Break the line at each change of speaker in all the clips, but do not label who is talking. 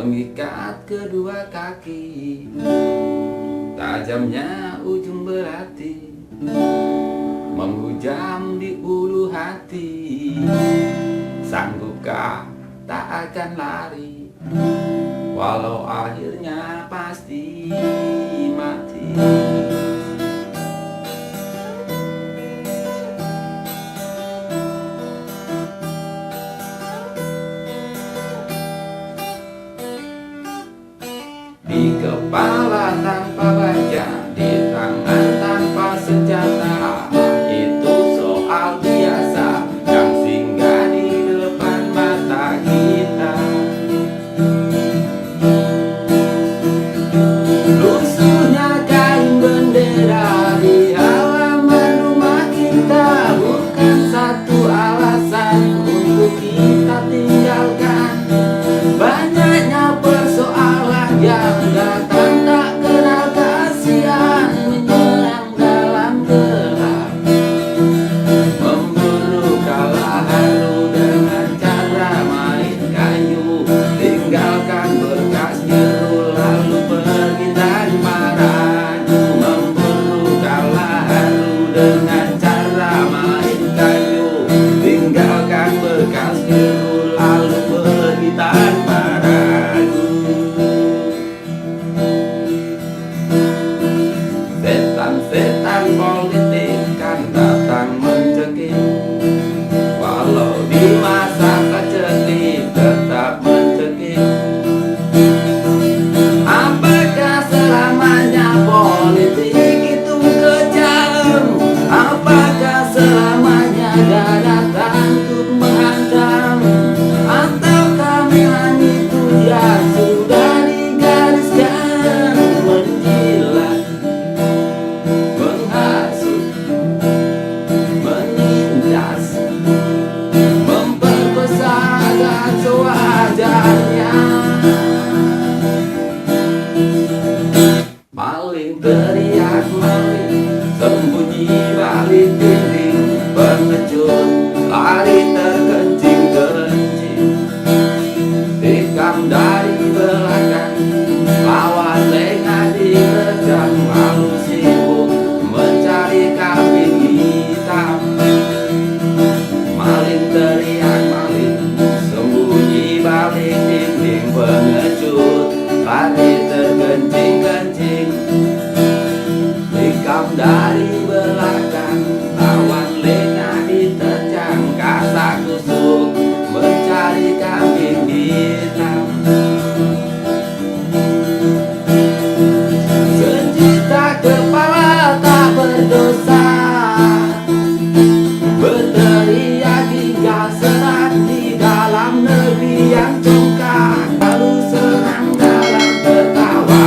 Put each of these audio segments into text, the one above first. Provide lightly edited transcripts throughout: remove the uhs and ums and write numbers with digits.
mengikat kedua kaki, tajamnya ujung berarti menghujam di ulu hati. Sanggupkah tak akan lari, walau akhirnya pasti mati. Di kepala tanpa baja, di tangan tanpa senjata, itu soal biasa yang singgah di depan mata kita. Lusuhnya kain bendera di halaman rumah kita bukan satu alasan untuk kita tinggalkan. Banyaknya persoalan yang datang tak kenal kasihan, menyerang dalam gelap, memburu kala haru dengan cara main kayu, tinggalkan berkas biru lalu pergi tanpa ragu. Memburu kala haru dengan cara main kayu, tinggalkan berkas biru lalu pergi tanpa ragu. Setan-setan politik kan datang mencekik, walau di masa keceklik tetap mencekik. Apakah selamanya politik itu kejam? Apakah selamanya datang untuk menghantam? Ataukah memang itu yang sudah digariskan, menjilat, menghasut, menindas, memperkosa dan sewajarnya. Maling teriak maling, sembunyi balik dinding, pengecut lari terkencing-kencing, tikam dari belakang, lawan lengah diterjang, lalu sibuk mencari kambing hitam. Maling teriak maling, sembunyi balik dinding, pengecut lari terkencing-kencing, tikam dari belakang, lawan lengah diterjang, kasak kusuk mencari kambing hitam. Sejuta kepala tak berdosa berteriak hingga serak di dalam negeri yang congkak, lalu senang dalam tertawa.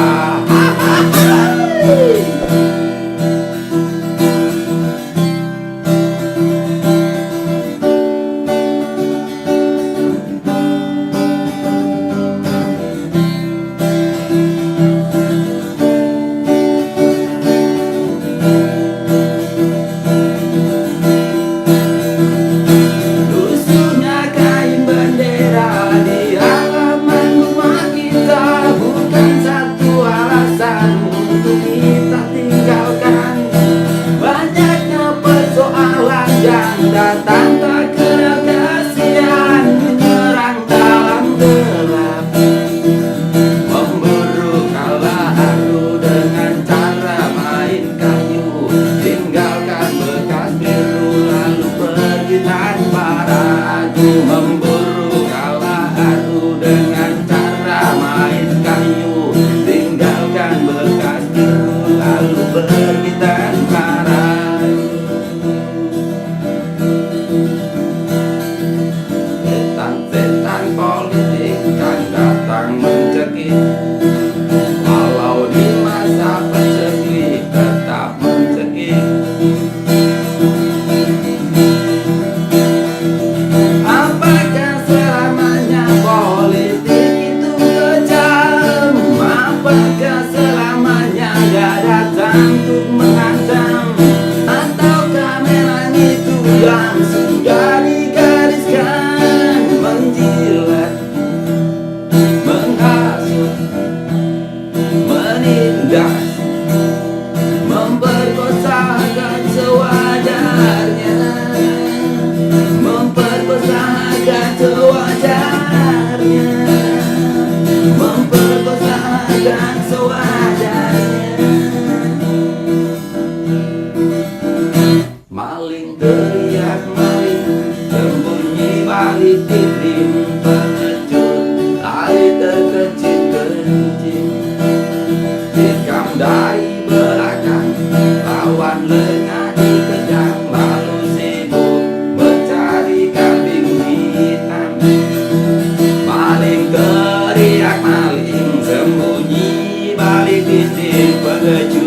Lusuhnya kain bendera di halaman rumah kita bukan satu alasan untuk kita tinggalkan. Banyaknya persoalan yang datang tak kenal kasihan, menyerang dalam gelap, memburu kala haru dengan cara main kayu, tinggalkan bekas biru lalu pergi tanpa ragu. Memburu kala haru dengan cara main kayu, tinggalkan bekas biru lalu pergi tanpa ragu. Setan-setan politik kan datang mencekik, walau di masa paceklik tetap mencekik. Apakah selamanya politik itu kejam? Apakah selamanya gak datang untuk mengancam? Ataukah memang itu yang sudah digariskan, menjilat, menghasut, menindas, memperkosa akan sewajarnya, memperkosa akan sewajarnya, memperkosa akan sewajarnya. Maling teriak maling, sembunyi balik dinding, pengecut lari terkencing-kencing, tikam dari belakang, lawan lengah dikejar, lalu sibuk mencari kambing hitam. Maling teriak maling, sembunyi balik dinding, pengecut